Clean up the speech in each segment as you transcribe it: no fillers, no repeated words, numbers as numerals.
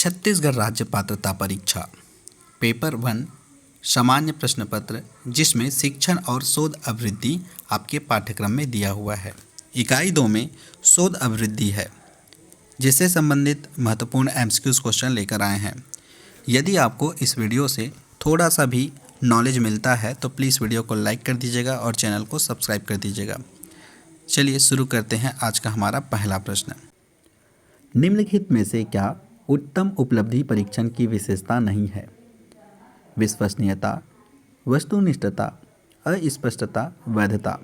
छत्तीसगढ़ राज्य पात्रता परीक्षा पेपर 1 सामान्य प्रश्न पत्र, जिसमें शिक्षण और शोध अभिवृद्धि आपके पाठ्यक्रम में दिया हुआ है। इकाई 2 में शोध अभिवृद्धि है, जिससे संबंधित महत्वपूर्ण एमसीक्यूज क्वेश्चन लेकर आए हैं। यदि आपको इस वीडियो से थोड़ा सा भी नॉलेज मिलता है तो प्लीज़ वीडियो को लाइक कर दीजिएगा और चैनल को सब्सक्राइब कर दीजिएगा। चलिए शुरू करते हैं आज का हमारा पहला प्रश्न। निम्नलिखित में से क्या उत्तम उपलब्धि परीक्षण की विशेषता नहीं है? विश्वसनीयता, वस्तुनिष्ठता, अस्पष्टता, वैधता।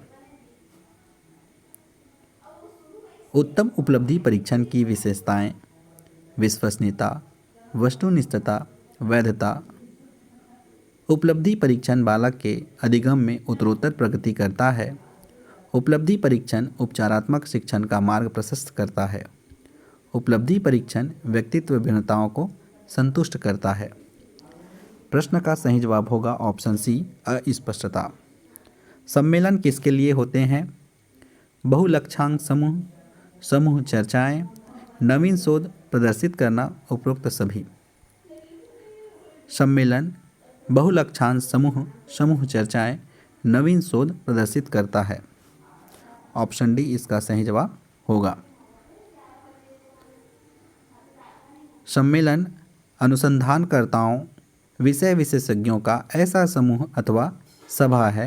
उत्तम उपलब्धि परीक्षण की विशेषताएं: विश्वसनीयता, वस्तुनिष्ठता, वैधता। उपलब्धि परीक्षण बालक के अधिगम में उत्तरोत्तर प्रगति करता है। उपलब्धि परीक्षण उपचारात्मक शिक्षण का मार्ग प्रशस्त करता है। उपलब्धि परीक्षण व्यक्तित्व भिन्नताओं को संतुष्ट करता है। प्रश्न का सही जवाब होगा ऑप्शन सी, अस्पष्टता। सम्मेलन किसके लिए होते हैं? बहुलक्षांक समूह, समूह चर्चाएं, नवीन शोध प्रदर्शित करना, उपरोक्त सभी। सम्मेलन बहुलक्षांक समूह, समूह चर्चाएं, नवीन शोध प्रदर्शित करता है। ऑप्शन डी इसका सही जवाब होगा। सम्मेलन अनुसंधानकर्ताओं, विषय विशेषज्ञों का ऐसा समूह अथवा सभा है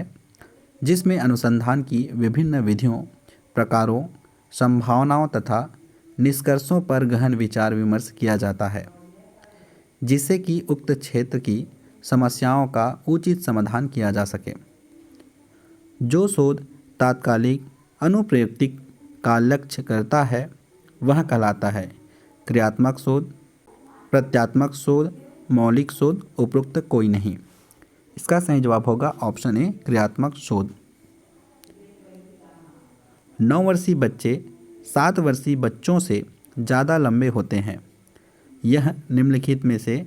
जिसमें अनुसंधान की विभिन्न विधियों, प्रकारों, संभावनाओं तथा निष्कर्षों पर गहन विचार विमर्श किया जाता है, जिससे कि उक्त क्षेत्र की समस्याओं का उचित समाधान किया जा सके। जो शोध तात्कालिक अनुप्रयुक्ति का लक्ष्य करता है वह कहलाता है क्रियात्मक शोध, प्रत्यात्मक शोध, मौलिक शोध, उपरोक्त कोई नहीं। इसका सही जवाब होगा ऑप्शन ए, क्रियात्मक शोध। 9 वर्षीय बच्चे 7 वर्षीय बच्चों से ज़्यादा लंबे होते हैं। यह निम्नलिखित में से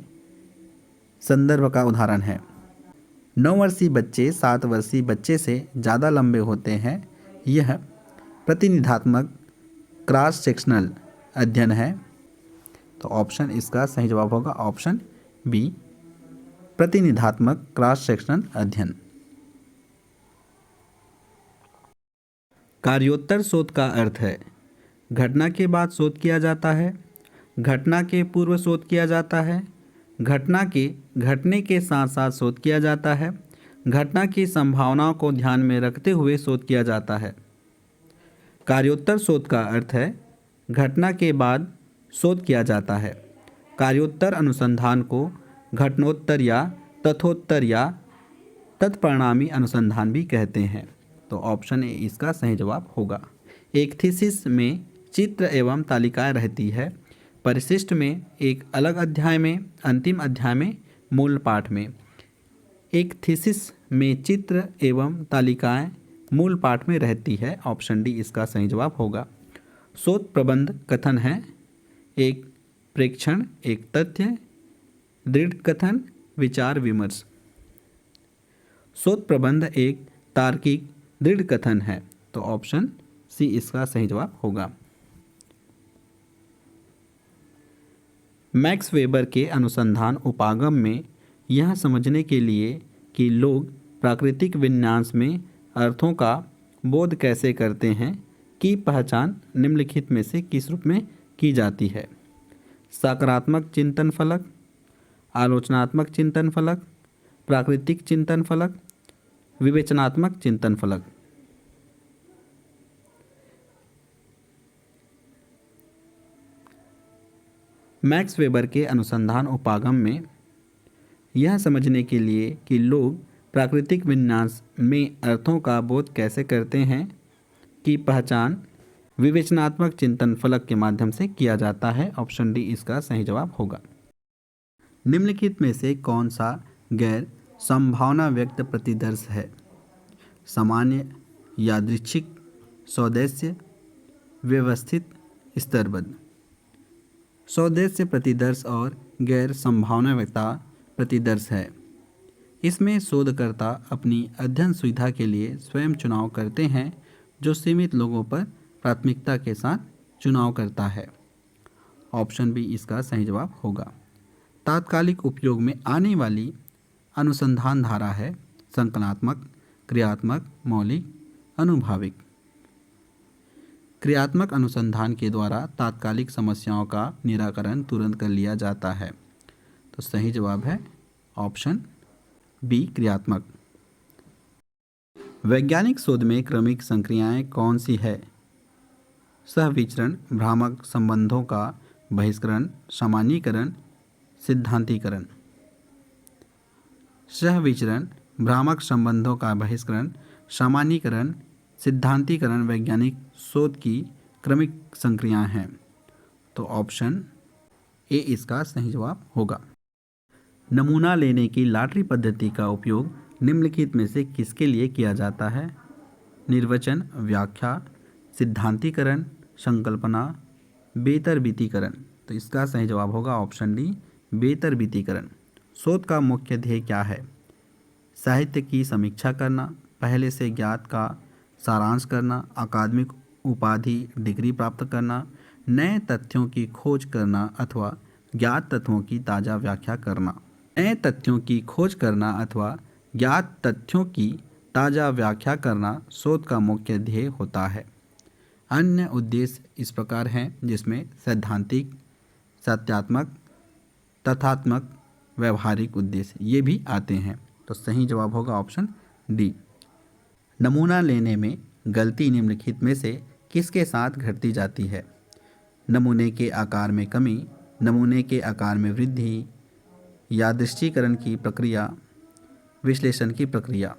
संदर्भ का उदाहरण है। 9 वर्षीय बच्चे 7 वर्षीय बच्चे से ज़्यादा लंबे होते हैं। यह प्रतिनिधात्मक क्रॉस सेक्शनल अध्ययन है। तो ऑप्शन इसका सही जवाब होगा ऑप्शन बी, प्रतिनिधात्मक क्रॉस सेक्शनल अध्ययन। कार्योत्तर शोध का अर्थ है घटना के बाद शोध किया जाता है, घटना के पूर्व शोध किया जाता है, घटना के घटने के साथ साथ शोध किया जाता है, घटना की संभावनाओं को ध्यान में रखते हुए शोध किया जाता है। कार्योत्तर शोध का अर्थ है घटना के बाद शोध किया जाता है। कार्योत्तर अनुसंधान को घटनोत्तर या तथोत्तर या तत्परिणामी अनुसंधान भी कहते हैं। तो ऑप्शन ए इसका सही जवाब होगा। एक थीसिस में चित्र एवं तालिकाएं रहती है। परिशिष्ट में एक अलग अध्याय में, अंतिम अध्याय में, मूल पाठ में। एक थीसिस में चित्र एवं तालिकाएं मूल पाठ में रहती है। ऑप्शन डी इसका सही जवाब होगा। शोध प्रबंध कथन है एक प्रेक्षण, एक तथ्य, दृढ़ कथन, विचार विमर्श। शोध प्रबंध एक तार्किक दृढ़ कथन है। तो ऑप्शन सी इसका सही जवाब होगा। मैक्स वेबर के अनुसंधान उपागम में यह समझने के लिए कि लोग प्राकृतिक विन्यास में अर्थों का बोध कैसे करते हैं की पहचान निम्नलिखित में से किस रूप में की जाती है? सकारात्मक चिंतन फलक, आलोचनात्मक चिंतन फलक, प्राकृतिक चिंतन फलक, विवेचनात्मक चिंतन फलक। मैक्स वेबर के अनुसंधान उपागम में यह समझने के लिए कि लोग प्राकृतिक विन्यास में अर्थों का बोध कैसे करते हैं की पहचान विवेचनात्मक चिंतन फलक के माध्यम से किया जाता है। ऑप्शन डी इसका सही जवाब होगा। निम्नलिखित में से कौन सा गैर संभावना व्यक्त प्रतिदर्श है? सामान्य, यादृच्छिक, सौदेश्य, व्यवस्थित, स्तरबद्ध। सौदेश्य प्रतिदर्श और गैर संभावनाव्यता प्रतिदर्श है। इसमें शोधकर्ता अपनी अध्ययन सुविधा के लिए स्वयं चुनाव करते हैं, जो सीमित लोगों पर प्राथमिकता के साथ चुनाव करता है। ऑप्शन बी इसका सही जवाब होगा। तात्कालिक उपयोग में आने वाली अनुसंधान धारा है संकलनात्मक, क्रियात्मक, मौलिक, अनुभाविक। क्रियात्मक अनुसंधान के द्वारा तात्कालिक समस्याओं का निराकरण तुरंत कर लिया जाता है। तो सही जवाब है ऑप्शन बी क्रियात्मक। वैज्ञानिक शोध में क्रमिक संक्रियाएं कौन सी है? सहविचरण, भ्रामक संबंधों का बहिष्करण, सामान्यीकरण, सिद्धांतीकरण। सहविचरण, भ्रामक संबंधों का बहिष्करण, सामान्यीकरण, सिद्धांतीकरण वैज्ञानिक शोध की क्रमिक संक्रियाएं हैं। तो ऑप्शन ए इसका सही जवाब होगा। नमूना लेने की लॉटरी पद्धति का उपयोग निम्नलिखित में से किसके लिए किया जाता है? निर्वचन, व्याख्या, सिद्धांतीकरण, संकल्पना, बेतरबीतीकरण। तो इसका सही जवाब होगा ऑप्शन डी बेतरबीतीकरण। शोध का मुख्य ध्येय क्या है? साहित्य की समीक्षा करना, पहले से ज्ञात का सारांश करना, अकादमिक उपाधि डिग्री प्राप्त करना, नए तथ्यों की खोज करना अथवा ज्ञात तथ्यों की ताज़ा व्याख्या करना। नए तथ्यों की खोज करना अथवा ज्ञात तथ्यों की ताज़ा व्याख्या करना शोध का मुख्य ध्येय होता है। अन्य उद्देश्य इस प्रकार हैं जिसमें सैद्धांतिक, सत्यात्मक, तथ्यात्मक, व्यवहारिक उद्देश्य ये भी आते हैं। तो सही जवाब होगा ऑप्शन डी। नमूना लेने में गलती निम्नलिखित में से किसके साथ घटती जाती है? नमूने के आकार में कमी, नमूने के आकार में वृद्धि, यादृच्छिकरण की प्रक्रिया, विश्लेषण की प्रक्रिया।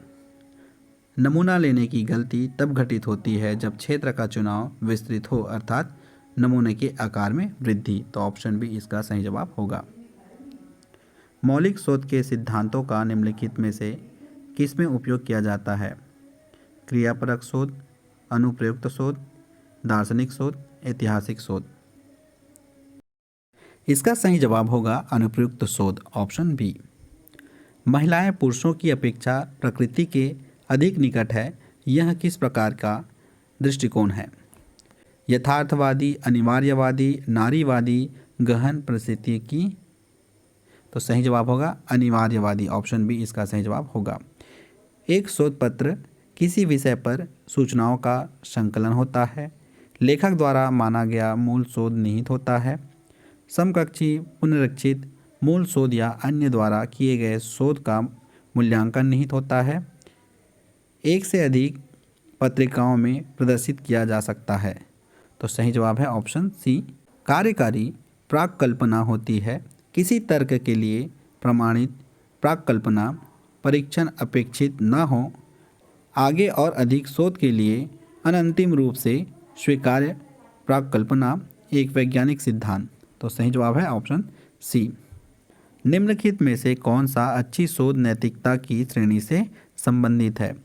नमूना लेने की गलती तब घटित होती है जब क्षेत्र का चुनाव विस्तृत हो अर्थात नमूने के आकार में वृद्धि। तो ऑप्शन बी इसका सही जवाब होगा। मौलिक शोध के सिद्धांतों का निम्नलिखित में से किसमें उपयोग किया जाता है? क्रियापरक शोध, अनुप्रयुक्त शोध, दार्शनिक शोध, ऐतिहासिक शोध। इसका सही जवाब होगा अनुप्रयुक्त शोध, ऑप्शन बी। महिलाएं पुरुषों की अपेक्षा प्रकृति के अधिक निकट है, यह किस प्रकार का दृष्टिकोण है? यथार्थवादी, अनिवार्यवादी, नारीवादी, गहन पारिस्थितिकी। तो सही जवाब होगा अनिवार्यवादी, ऑप्शन बी इसका सही जवाब होगा। एक शोध पत्र किसी विषय पर सूचनाओं का संकलन होता है, लेखक द्वारा माना गया मूल शोध निहित होता है, समकक्षी, पुनरीक्षित मूल शोध या अन्य द्वारा किए गए शोध का मूल्यांकन निहित होता है, एक से अधिक पत्रिकाओं में प्रदर्शित किया जा सकता है। तो सही जवाब है ऑप्शन सी। कार्यकारी प्राक कल्पना होती है, किसी तर्क के लिए प्रमाणित प्राक कल्पना, परीक्षण अपेक्षित न हो, आगे और अधिक शोध के लिए अनंतिम रूप से स्वीकार्य प्राक कल्पना, एक वैज्ञानिक सिद्धांत। तो सही जवाब है ऑप्शन सी। निम्नलिखित में से कौन सा अच्छी शोध नैतिकता की श्रेणी से संबंधित है?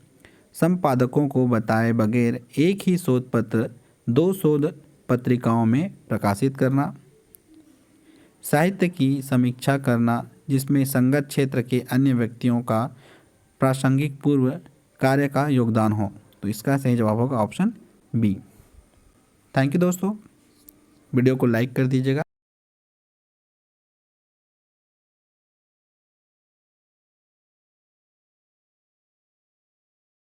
संपादकों को बताए बगैर एक ही शोध पत्र 2 शोध पत्रिकाओं में प्रकाशित करना, साहित्य की समीक्षा करना जिसमें संगत क्षेत्र के अन्य व्यक्तियों का प्रासंगिक पूर्व कार्य का योगदान हो। तो इसका सही जवाब होगा ऑप्शन बी। थैंक यू दोस्तों, वीडियो को लाइक कर दीजिएगा।